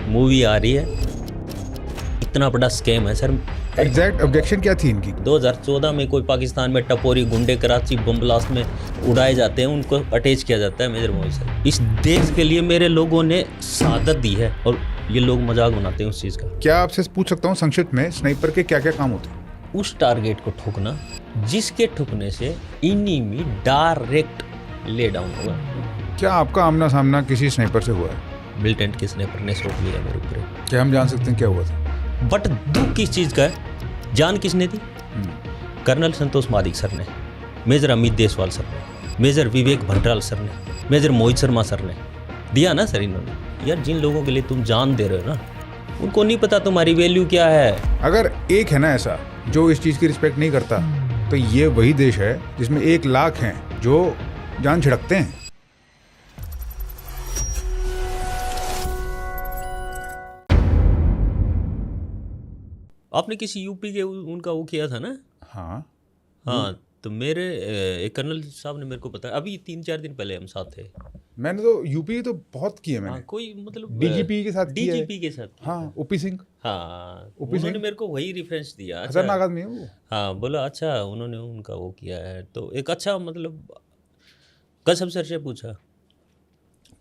Movie आ रही है, इतना बड़ा स्कैम है सर। एग्जैक्ट ऑब्जेक्शन क्या थी इनकी? 2014 में कोई पाकिस्तान में टपोरी गुंडे कराची बम ब्लास्ट में उड़ाए जाते हैं, उनको अटैच किया जाता है मेजर मोहित सर। इस देश के लिए मेरे लोगों ने शहादत दी है और ये लोग मजाक बनाते हैं उस चीज़ का। क्या आपसे पूछ सकता हूँ संक्षिप्त में, स्नाइपर के क्या क्या काम होते हैं? उस टारगेट को ठोकना जिसके ठुकने से इनिमी डायरेक्ट ले डाउन हुआ। क्या आपका आमना सामना किसी स्नाइपर से हुआ है? मिलिटेंट के स्नाइपर ने शॉट लिया मेरे ऊपर। क्या हम जान सकते हैं क्या हुआ था? बट दुख किस चीज़ का है, जान किसने दी? कर्नल संतोष मादिक सर ने, मेजर अमित देसवाल सर ने, मेजर विवेक भंटराल सर ने, मेजर मोहित शर्मा सर ने दिया ना सर इन्होंने। यार जिन लोगों के लिए तुम जान दे रहे हो ना, उनको नहीं पता तुम्हारी वैल्यू क्या है। अगर एक है ना ऐसा जो इस चीज़ की रिस्पेक्ट नहीं करता, तो ये वही देश है जिसमें 1 लाख हैं जो जान छिड़कते हैं। आपने किसी यूपी के उनका वो किया था ना? हाँ, तो मेरे एक कर्नल साहब ने मेरे को बताया, अभी 3-4 दिन पहले हम साथ थे। मैंने तो यूपी तो बहुत किए मैंने। हाँ, कोई मतलब डीजीपी के साथ किया है। डीजीपी के साथ किया। हाँ, ओपी सिंह। हाँ, ओपी सिंह उन्होंने मेरे को वही रेफरेंस दिया। खतरनाक आदमी है वो। हाँ, बोला अच्छा उन्होंने उनका वो किया है। तो एक अच्छा मतलब कसम सर से पूछा,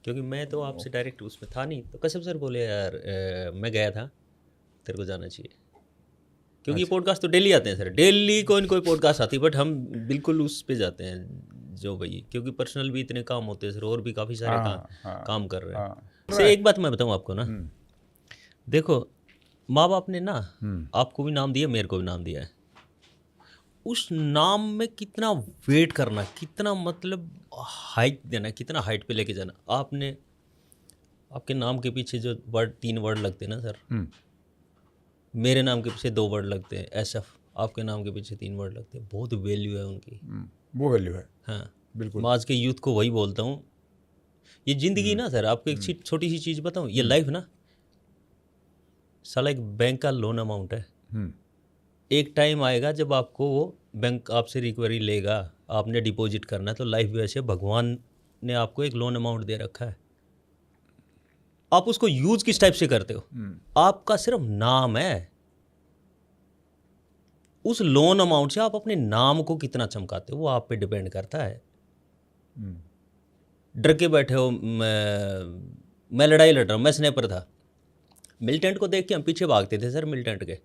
क्योंकि मैं तो आपसे डायरेक्ट उसमें था नहीं, तो कसम सर बोले यार मैं गया था, तेरे को जाना चाहिए। क्योंकि ये पॉडकास्ट तो डेली आते हैं सर, डेली कोई न कोई पॉडकास्ट आती है, बट हम बिल्कुल उस पे जाते हैं जो भाई, क्योंकि पर्सनल भी इतने काम होते हैं सर, और भी काफ़ी सारे काम कर रहे हैं। से एक बात मैं बताऊँ आपको ना, देखो माँ बाप ने ना आपको भी नाम दिया, मेरे को भी नाम दिया है। उस नाम में कितना वेट करना, कितना मतलब हाइट देना, कितना हाइट पे लेके जाना। आपने आपके नाम के पीछे जो 3 वर्ड लगते हैं ना सर, मेरे नाम के पीछे 2 वर्ड लगते हैं SF, आपके नाम के पीछे 3 वर्ड लगते हैं। बहुत वैल्यू है उनकी। वो वैल्यू है। हाँ बिल्कुल। मैं आज के यूथ को वही बोलता हूँ, ये ज़िंदगी ना सर, आपको एक छोटी सी चीज़ बताऊँ, ये लाइफ ना साला एक बैंक का लोन अमाउंट है। एक टाइम आएगा जब आपको वो बैंक आपसे रिकवरी लेगा, आपने डिपॉजिट करना है। तो लाइफ भी ऐसे, भगवान ने आपको एक लोन अमाउंट दे रखा है, आप उसको यूज किस टाइप से करते हो, आपका सिर्फ नाम है। उस लोन अमाउंट से आप अपने नाम को कितना चमकाते हो, वो आप पे डिपेंड करता है। डर के बैठे हो, मैं लड़ाई लड़ रहा हूँ, मैं स्नाइपर था, मिलिटेंट को देख के हम पीछे भागते थे सर। मिलिटेंट के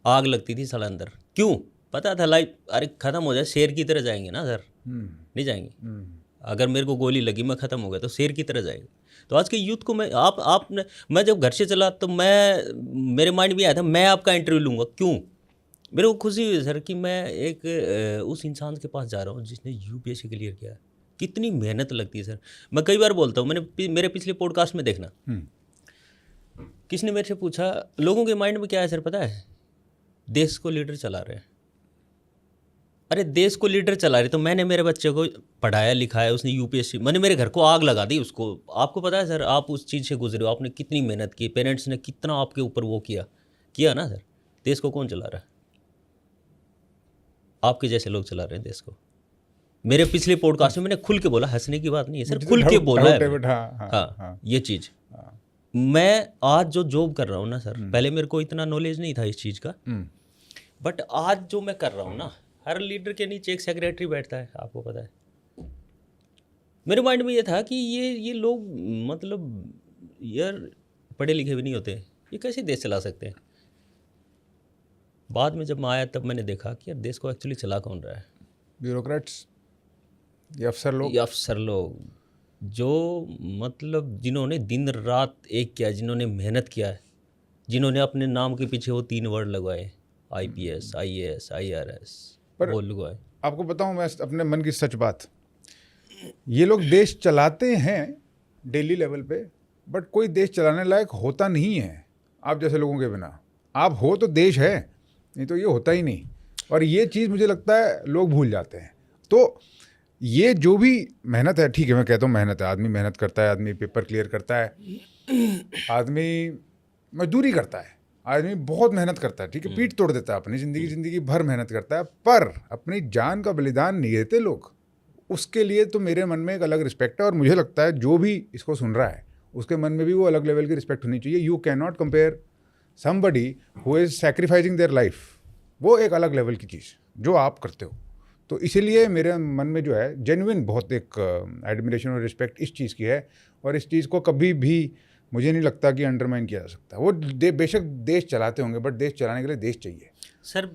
आग लगती थी साला अंदर, क्यों? पता था लाइफ अरे खत्म हो जाए, शेर की तरह जाएंगे ना सर, नहीं जाएंगे। अगर मेरे को गोली लगी, मैं ख़त्म हो गया, तो शेर की तरह जाएगा। तो आज के यूथ को मैं जब घर से चला तो मेरे माइंड में आया था मैं आपका इंटरव्यू लूँगा। क्यों? मेरे को खुशी हुई सर कि मैं एक उस इंसान के पास जा रहा हूँ जिसने UPSC क्लियर किया। कितनी मेहनत लगती है सर। मैं कई बार बोलता हूँ, मेरे पिछले पॉडकास्ट में देखना, किसने मेरे से पूछा लोगों के माइंड में क्या है सर पता है? देश को लीडर चला रहे हैं। अरे देश को लीडर चला रहे, तो मैंने मेरे बच्चे को पढ़ाया लिखाया, उसने UPSC, मैंने मेरे घर को आग लगा दी उसको। आपको पता है सर, आप उस चीज़ से गुजरे हो, आपने कितनी मेहनत की, पेरेंट्स ने कितना आपके ऊपर वो किया ना सर। देश को कौन चला रहा है? आपके जैसे लोग चला रहे हैं देश को। मेरे पिछले पॉडकास्ट में मैंने खुल के बोला, हंसने की बात नहीं है सर, खुल के बोला है। हाँ, ये चीज़ मैं आज जो जॉब कर रहा हूँ ना सर, पहले मेरे को इतना नॉलेज नहीं था इस चीज़ का, बट आज जो मैं कर रहा हूँ ना, हर लीडर के नीचे एक सेक्रेटरी बैठता है, आपको पता है। मेरे माइंड में ये था कि ये लोग मतलब यार पढ़े लिखे भी नहीं होते, ये कैसे देश चला सकते हैं। बाद में जब मैं आया तब मैंने देखा कि यार देश को एक्चुअली चला कौन रहा है? ब्यूरोक्रेट्स, ये अफसर लोग जो मतलब जिन्होंने दिन रात एक किया, जिन्होंने मेहनत किया है, जिन्होंने अपने नाम के पीछे वो 3 वर्ड लगवाए, IPS IAS IRS, वो लगवाए। आपको बताऊं मैं अपने मन की सच बात, ये लोग देश चलाते हैं डेली लेवल पे, बट कोई देश चलाने लायक होता नहीं है आप जैसे लोगों के बिना। आप हो तो देश है, नहीं तो ये होता ही नहीं। और ये चीज़ मुझे लगता है लोग भूल जाते हैं। तो ये जो भी मेहनत है, ठीक है, मैं कहता हूँ मेहनत है, आदमी मेहनत करता है, आदमी पेपर क्लियर करता है, आदमी मजदूरी करता है, आदमी बहुत मेहनत करता है, ठीक है, पीठ तोड़ देता है अपनी जिंदगी भर मेहनत करता है, पर अपनी जान का बलिदान नहीं देते लोग। उसके लिए तो मेरे मन में एक अलग रिस्पेक्ट है। और मुझे लगता है जो भी इसको सुन रहा है उसके मन में भी वो अलग लेवल की रिस्पेक्ट होनी चाहिए. You can not compare somebody who is sacrificing their life. वो एक अलग लेवल की चीज़ जो आप करते हो. तो इसीलिए मेरे मन में जो है जेन्युइन बहुत एक एडमिरेशन और रिस्पेक्ट इस चीज़ की है. और इस चीज़ को कभी भी मुझे नहीं लगता कि अंडरमाइन किया जा सकता. वो बेशक देश चलाते होंगे, बट देश चलाने के लिए देश चाहिए. सर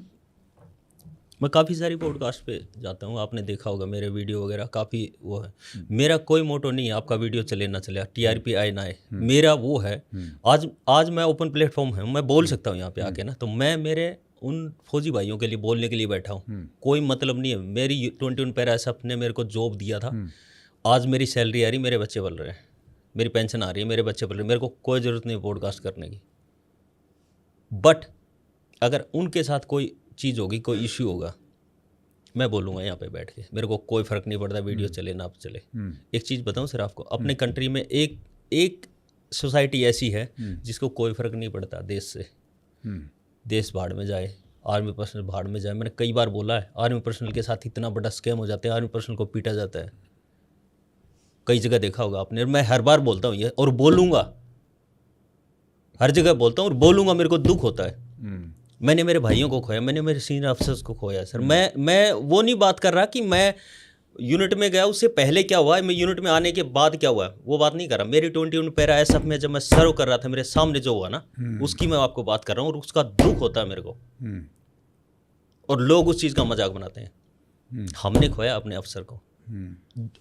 मैं काफ़ी सारी पॉडकास्ट पे जाता हूँ, आपने देखा होगा मेरे वीडियो वगैरह काफ़ी वो है. मेरा कोई मोटो नहीं है आपका वीडियो चले ना चले, TRP आए ना आए. मेरा वो है आज मैं ओपन प्लेटफॉर्म है, मैं बोल सकता हूँ यहाँ पे आके ना. तो मैं मेरे उन फौजी भाइयों के लिए बोलने के लिए बैठा हूँ. कोई मतलब नहीं है. मेरी 21 पैरा SF ने मेरे को जॉब दिया था. आज मेरी सैलरी आ रही, मेरे बच्चे पल रहे हैं, मेरी पेंशन आ रही है, मेरे बच्चे पल रहे हैं. मेरे को कोई ज़रूरत नहीं पॉडकास्ट करने की. बट अगर उनके साथ कोई चीज़ होगी, कोई इश्यू होगा, मैं बोलूँगा यहाँ पे बैठ के. मेरे को कोई फ़र्क नहीं पड़ता वीडियो चले ना चले. एक चीज़ बताऊँ सर आपको, अपने कंट्री में एक सोसाइटी ऐसी है जिसको कोई फ़र्क नहीं पड़ता देश से. देश भाड़ में जाए, आर्मी पर्सनल भाड़ में जाए. मैंने कई बार बोला है, आर्मी पर्सनल के साथ इतना बड़ा स्कैम हो जाता है, आर्मी पर्सनल को पीटा जाता है. कई जगह देखा होगा आपने. मैं हर बार बोलता हूँ ये और बोलूँगा, हर जगह बोलता हूँ और बोलूँगा. मेरे को दुख होता है. मैंने मेरे भाइयों को खोया, मैंने मेरे सीनियर अफसर्स को खोया. सर मैं वो नहीं बात कर रहा कि मैं यूनिट में गया उससे पहले क्या हुआ, मैं यूनिट में आने के बाद क्या हुआ, वो बात नहीं कर रहा. मेरी 21 पैरा SF में जब मैं सर्व कर रहा था, मेरे सामने जो हुआ ना, उसकी मैं आपको बात कर रहा हूँ. और उसका दुख होता है मेरे को. और लोग उस चीज़ का मजाक बनाते हैं. हमने खोया अपने अफसर को.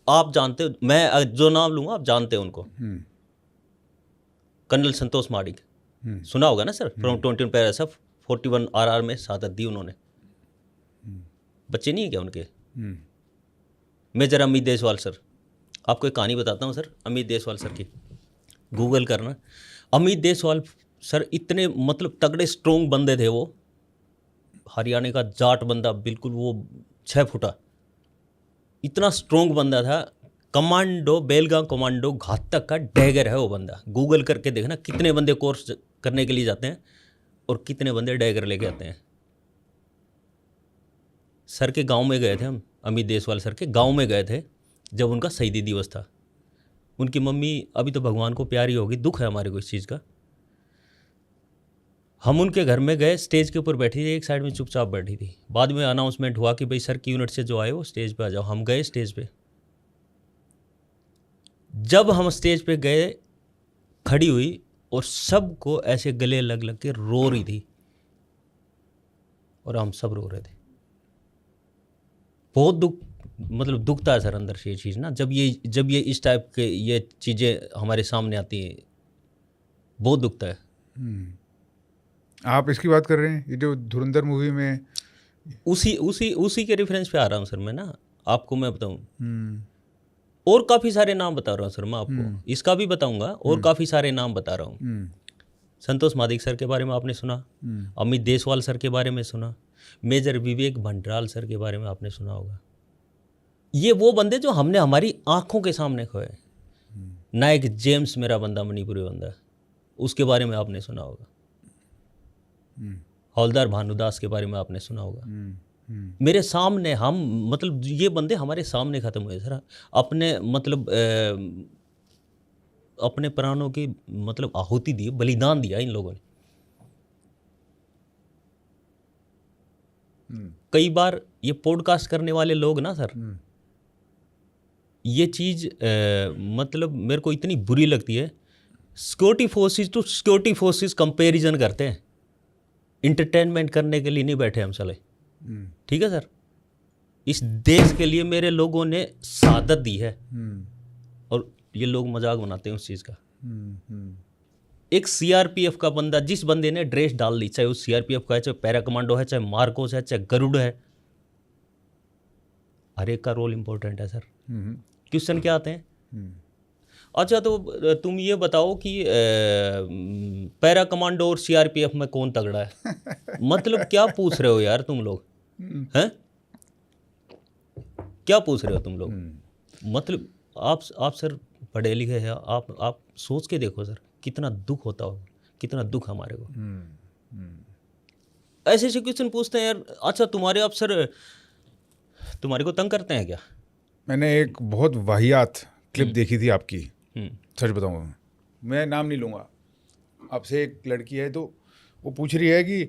आप जानते हो, मैं जो नाम लूँगा आप जानते हो उनको. कर्नल संतोष माडिक, सुना होगा ना sir. From 21 para SF 41 RR में शहादत दी उन्होंने. बच्चे नहीं है क्या उनके. मेजर अमित देसवाल सर, आपको एक कहानी बताता हूँ सर अमित देसवाल सर की. गूगल करना. अमित देसवाल सर इतने मतलब तगड़े स्ट्रोंग बंदे थे. वो हरियाणा का जाट बंदा, बिल्कुल वो 6 फुटा, इतना स्ट्रोंग बंदा था. कमांडो, बेलगाम कमांडो घातक का डैगर है वो बंदा. गूगल करके देखना कितने बंदे कोर्स करने के लिए जाते हैं और कितने बंदे डैगर लेके आते हैं. सर के गांव में गए थे हम, अमित देसवाल सर के गांव में गए थे जब उनका शहीदी दिवस था. उनकी मम्मी अभी तो भगवान को प्यारी होगी, दुख है हमारे को इस चीज़ का. हम उनके घर में गए, स्टेज के ऊपर बैठी थी, एक साइड में चुपचाप बैठी थी. बाद में अनाउंसमेंट हुआ कि भाई सर की यूनिट से जो आए वो स्टेज पे आ जाओ. हम गए स्टेज पे. जब हम स्टेज पे गए, खड़ी हुई और सबको ऐसे गले लग लग के रो रही थी और हम सब रो रहे थे. बहुत दुख, मतलब दुखता है सर अंदर से ये चीज़ ना, जब ये इस टाइप के ये चीज़ें हमारे सामने आती हैं, बहुत दुखता है. आप इसकी बात कर रहे हैं, ये जो धुरंधर मूवी में उसी के रेफरेंस पे आ रहा हूँ सर मैं ना. आपको मैं बताऊँ और काफ़ी सारे नाम बता रहा हूँ सर मैं आपको. इसका भी बताऊँगा और काफ़ी सारे नाम बता रहा हूँ. संतोष मादिक सर के बारे में आपने सुना, अमित देसवाल सर के बारे में सुना, मेजर विवेक भंडराल सर के बारे में आपने सुना होगा. ये वो बंदे जो हमने हमारी आंखों के सामने खोए. नायक जेम्स मेरा बंदा, मणिपुरी बंदा, उसके बारे में आपने सुना होगा. हौलदार भानुदास के बारे में आपने सुना होगा. मेरे सामने हम मतलब ये बंदे हमारे सामने ख़त्म हुए सर. अपने मतलब अपने प्राणों की मतलब आहुति दी, बलिदान दिया इन लोगों ने. कई बार ये पॉडकास्ट करने वाले लोग ना सर, ये चीज़ मतलब मेरे को इतनी बुरी लगती है. Security forces to security forces comparison करते हैं. इंटरटेनमेंट करने के लिए नहीं बैठे हम साले. ठीक है सर. इस देश के लिए मेरे लोगों ने शहादत दी है और ये लोग मजाक बनाते हैं उस चीज़ का. एक CRPF का बंदा, जिस बंदे ने ड्रेस डाल ली, चाहे वो CRPF का है, चाहे पैरा कमांडो है, चाहे मार्कोस है, चाहे गरुड़ है, हर एक का रोल इम्पोर्टेंट है सर. क्वेश्चन क्या आते हैं? अच्छा तो तुम ये बताओ कि पैरा कमांडो और CRPF में कौन तगड़ा है? मतलब क्या पूछ रहे हो यार तुम लोग हैं? क्या पूछ रहे हो तुम लोग? मतलब आप सर पढ़े लिखे हैं, आप सोच के देखो सर कितना दुख होता हो, कितना दुख हमारे को. ऐसे ऐसे क्वेश्चन पूछते हैं यार. अच्छा तुम्हारे अफसर तुम्हारे को तंग करते हैं क्या? मैंने एक बहुत वाहियात क्लिप देखी थी आपकी, सच बताऊंगा. मैं नाम नहीं लूँगा, आपसे एक लड़की है तो वो पूछ रही है कि